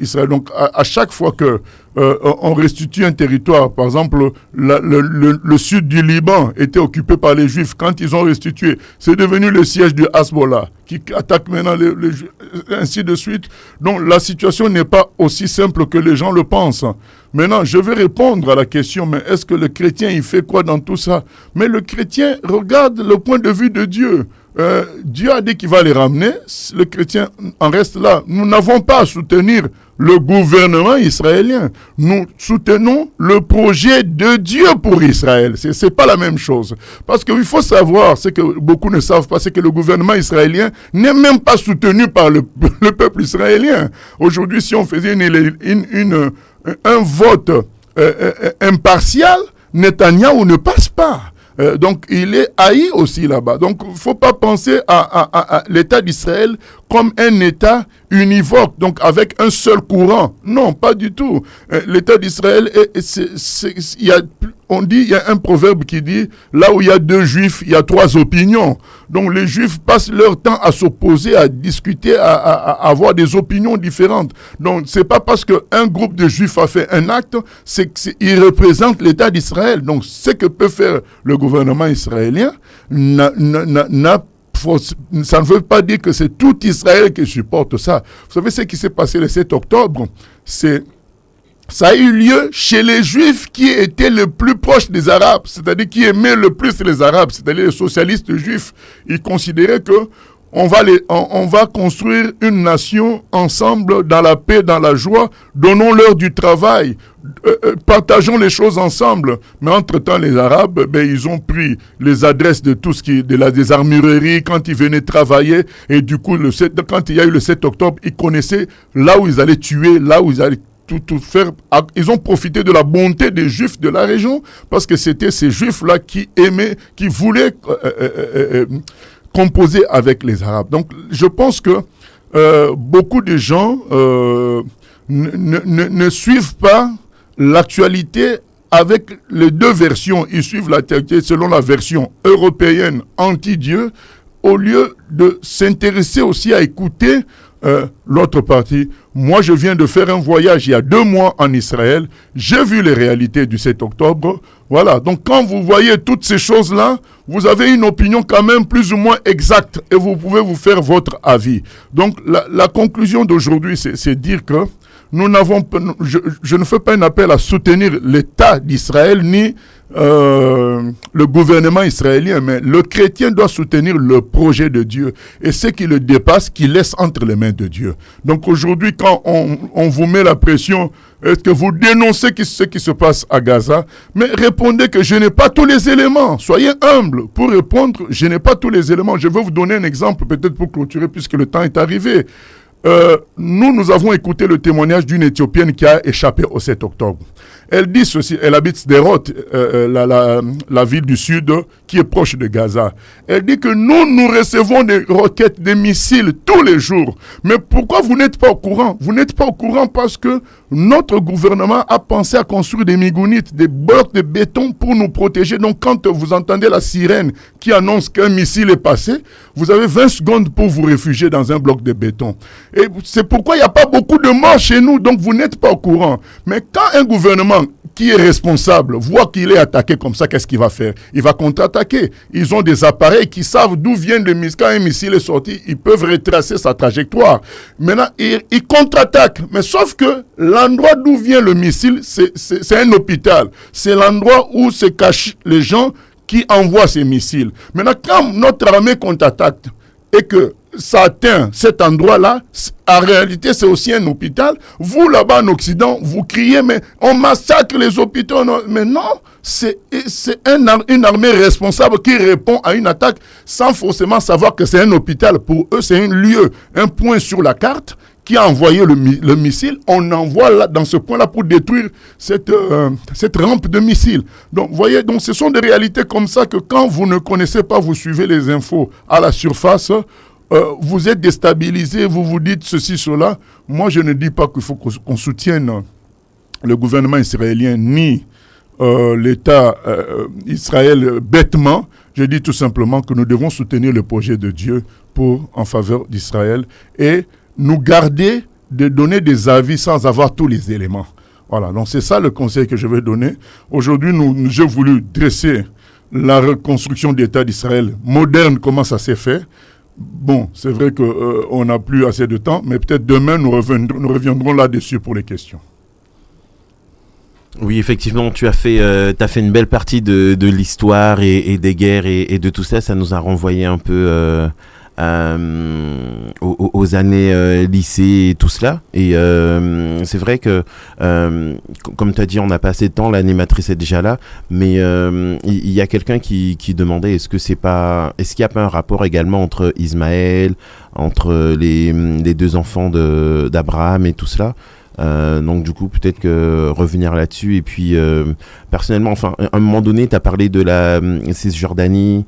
S2: Israël. Donc à chaque fois que on restitue un territoire, par exemple le sud du Liban était occupé par les Juifs. Quand ils ont restitué, c'est devenu le siège du Hezbollah qui attaque maintenant les Juifs, ainsi de suite. Donc la situation n'est pas aussi simple que les gens le pensent. Maintenant, je vais répondre à la question, mais est-ce que le chrétien, il fait quoi dans tout ça? Mais le chrétien regarde le point de vue de Dieu. Dieu a dit qu'il va les ramener. Le chrétien en reste là. Nous n'avons pas à soutenir le gouvernement israélien. Nous soutenons le projet de Dieu pour Israël. C'est pas la même chose. Parce qu'il faut savoir, ce que beaucoup ne savent pas, c'est que le gouvernement israélien n'est même pas soutenu par le peuple israélien. Aujourd'hui, si on faisait un vote impartial, Netanyahou ne passe pas. Donc il est haï aussi là-bas. Donc il ne faut pas penser à l'État d'Israël comme un État univoque, donc avec un seul courant. Non, pas du tout. L'État d'Israël, on dit, il y a un proverbe qui dit, là où il y a deux juifs, il y a trois opinions. Donc les juifs passent leur temps à s'opposer, à discuter, à avoir des opinions différentes. Donc c'est pas parce qu'un groupe de juifs a fait un acte, il représente l'État d'Israël. Donc ce que peut faire le gouvernement israélien ça ne veut pas dire que c'est tout Israël qui supporte ça. Vous savez ce qui s'est passé le 7 octobre? Ça a eu lieu chez les Juifs qui étaient le plus proches des Arabes, c'est-à-dire qui aimaient le plus les Arabes, c'est-à-dire les socialistes juifs. Ils considéraient que on va construire une nation ensemble dans la paix, dans la joie, donnons-leur du travail, partageons les choses ensemble. Mais entre-temps, les Arabes, ils ont pris les adresses de tout ce des armureries quand ils venaient travailler. Et du coup, quand il y a eu le 7 octobre, ils connaissaient là où ils allaient tuer, là où ils allaient tout faire. Ils ont profité de la bonté des Juifs de la région, parce que c'était ces Juifs-là qui aimaient, qui voulaient composer avec les Arabes. Donc, je pense que beaucoup de gens ne suivent pas l'actualité avec les deux versions. Ils suivent l'actualité selon la version européenne anti-Dieu, au lieu de s'intéresser aussi à écouter l'autre partie. Moi, je viens de faire un voyage il y a 2 mois en Israël. J'ai vu les réalités du 7 octobre. Voilà. Donc, quand vous voyez toutes ces choses-là, vous avez une opinion quand même plus ou moins exacte et vous pouvez vous faire votre avis. Donc, la conclusion d'aujourd'hui, c'est dire que nous n'avons pas, je ne fais pas un appel à soutenir l'État d'Israël ni le gouvernement israélien, mais le chrétien doit soutenir le projet de Dieu et ce qui le dépasse, qu'il laisse entre les mains de Dieu. Donc aujourd'hui, quand on vous met la pression, est-ce que vous dénoncez ce qui se passe à Gaza, mais répondez que je n'ai pas tous les éléments. Soyez humble pour répondre, je n'ai pas tous les éléments. Je vais vous donner un exemple peut-être pour clôturer puisque le temps est arrivé. Nous avons écouté le témoignage d'une Éthiopienne qui a échappé au 7 octobre. Elle dit ceci, elle habite Sderot, la ville du sud qui est proche de Gaza. Elle dit que nous recevons des roquettes, des missiles tous les jours. Mais pourquoi vous n'êtes pas au courant? Vous n'êtes pas au courant parce que notre gouvernement a pensé à construire des migounites, des blocs de béton pour nous protéger. Donc quand vous entendez la sirène qui annonce qu'un missile est passé, vous avez 20 secondes pour vous réfugier dans un bloc de béton. Et c'est pourquoi il n'y a pas beaucoup de morts chez nous, donc vous n'êtes pas au courant. Mais quand un gouvernement qui est responsable voit qu'il est attaqué comme ça, qu'est-ce qu'il va faire? Il va contre-attaquer. Ils ont des appareils qui savent d'où viennent les missiles. Quand un missile est sorti, ils peuvent retracer sa trajectoire. Maintenant, ils contre-attaquent. Mais sauf que l'endroit d'où vient le missile, c'est un hôpital. C'est l'endroit où se cachent les gens qui envoient ces missiles. Maintenant, quand notre armée contre-attaque et que ça atteint cet endroit-là, en réalité, c'est aussi un hôpital. Vous, là-bas en Occident, vous criez, mais on massacre les hôpitaux. Non. Mais non, c'est une armée responsable qui répond à une attaque sans forcément savoir que c'est un hôpital. Pour eux, c'est un lieu, un point sur la carte qui a envoyé le missile. On envoie là, dans ce point-là pour détruire cette rampe de missiles. Donc, vous voyez, donc, ce sont des réalités comme ça que quand vous ne connaissez pas, vous suivez les infos à la surface, vous êtes déstabilisé, vous vous dites ceci, cela. Moi, je ne dis pas qu'il faut qu'on soutienne le gouvernement israélien ni l'État Israël bêtement. Je dis tout simplement que nous devons soutenir le projet de Dieu en faveur d'Israël et nous garder de donner des avis sans avoir tous les éléments. Voilà, donc c'est ça le conseil que je vais donner. Aujourd'hui, j'ai voulu dresser la reconstruction d'État d'Israël moderne, comment ça s'est fait. Bon, c'est vrai qu'on n'a plus assez de temps, mais peut-être demain, nous reviendrons là-dessus pour les questions.
S1: Oui, effectivement, tu as fait une belle partie de l'histoire et des guerres et de tout ça. Ça nous a renvoyé un peu aux années lycée et tout cela. Et c'est vrai que, comme tu as dit, on n'a pas assez de temps, l'animatrice est déjà là, mais il y a quelqu'un qui demandait est-ce qu'il n'y a pas un rapport également entre Ismaël, entre les deux enfants d'Abraham et tout cela. Donc du coup peut-être que revenir là-dessus et puis personnellement, enfin à un moment donné tu as parlé de la Cisjordanie,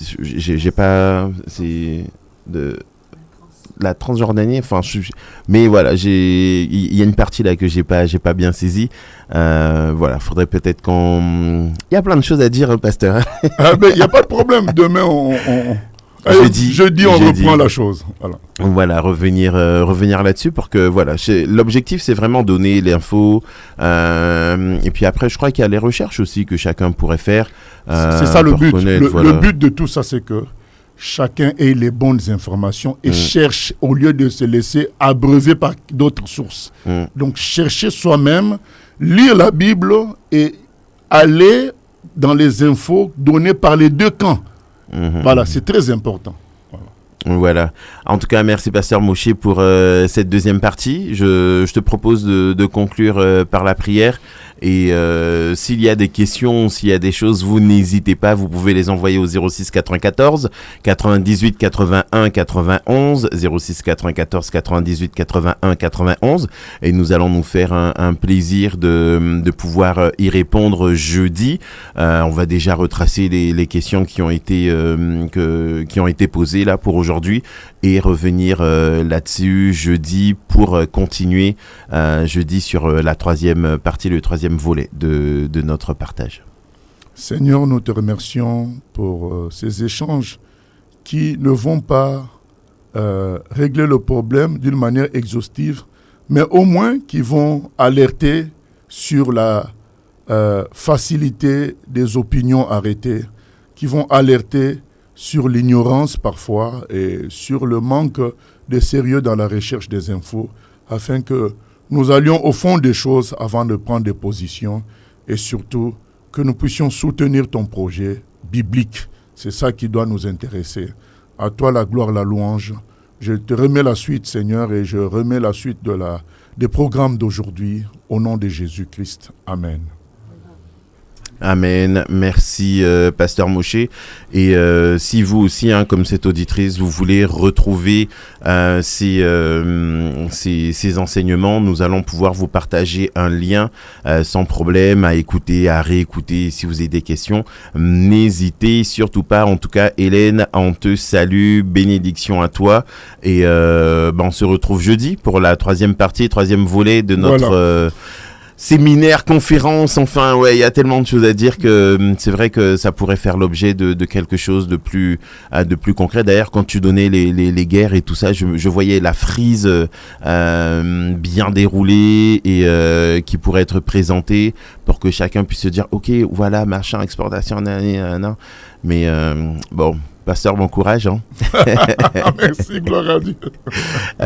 S1: j'ai pas, c'est de la Transjordanie, enfin mais voilà, il y a une partie là que j'ai pas bien saisi. Voilà, faudrait peut-être il y a plein de choses à dire, pasteur.
S2: Ah ben il y a pas de problème, demain jeudi, on reprend la chose.
S1: Voilà, revenir là-dessus pour que voilà, l'objectif c'est vraiment donner l'info et puis après je crois qu'il y a les recherches aussi que chacun pourrait faire.
S2: C'est ça le but. Le but de tout ça, c'est que chacun ait les bonnes informations et cherche au lieu de se laisser abreuver par d'autres sources. Donc chercher soi-même, lire la Bible et aller dans les infos données par les deux camps. Voilà, c'est très important.
S1: Voilà. En tout cas, merci Pasteur Moshe pour cette deuxième partie. Je te propose de conclure par la prière. Et s'il y a des questions, s'il y a des choses, vous n'hésitez pas, vous pouvez les envoyer au 06 94 98 81 91, 06 94 98 81 91, et nous allons nous faire un plaisir de pouvoir y répondre jeudi. On va déjà retracer les questions qui ont été posées là pour aujourd'hui et revenir là-dessus jeudi pour continuer jeudi sur la troisième partie, le troisième volet de notre partage.
S2: Seigneur, nous te remercions pour ces échanges qui ne vont pas régler le problème d'une manière exhaustive, mais au moins qui vont alerter sur la facilité des opinions arrêtées, qui vont alerter sur l'ignorance parfois et sur le manque de sérieux dans la recherche des infos, afin que nous allions au fond des choses avant de prendre des positions et surtout que nous puissions soutenir ton projet biblique. C'est ça qui doit nous intéresser. À toi la gloire, la louange. Je te remets la suite, Seigneur, et je remets la suite des programmes d'aujourd'hui au nom de Jésus-Christ. Amen.
S1: Amen. Merci, Pasteur Moshe. Et si vous aussi, comme cette auditrice, vous voulez retrouver ces enseignements, nous allons pouvoir vous partager un lien sans problème à écouter, à réécouter. Si vous avez des questions, n'hésitez surtout pas. En tout cas, Hélène, on te salue. Bénédiction à toi. Et on se retrouve jeudi pour la troisième volet de notre... séminaire, conférence, enfin, ouais, il y a tellement de choses à dire que c'est vrai que ça pourrait faire l'objet de quelque chose de plus concret. D'ailleurs, quand tu donnais les guerres et tout ça, je voyais la frise bien déroulée et qui pourrait être présentée pour que chacun puisse se dire, ok, voilà, machin, exportation, nan. Mais bon. Pasteur, bon courage.
S2: Merci, gloire à Dieu.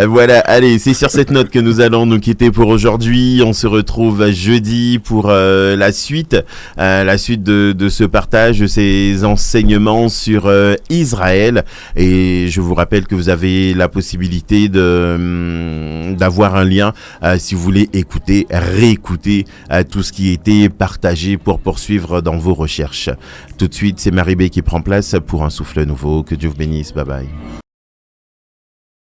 S1: Voilà, allez, c'est sur cette note que nous allons nous quitter pour aujourd'hui. On se retrouve jeudi pour la suite de ce partage, de ces enseignements sur Israël. Et je vous rappelle que vous avez la possibilité d'avoir un lien si vous voulez écouter, réécouter tout ce qui a été partagé pour poursuivre dans vos recherches. Tout de suite, c'est Marie-B qui prend place pour un souffle nouveau. Que Dieu vous bénisse. Bye bye.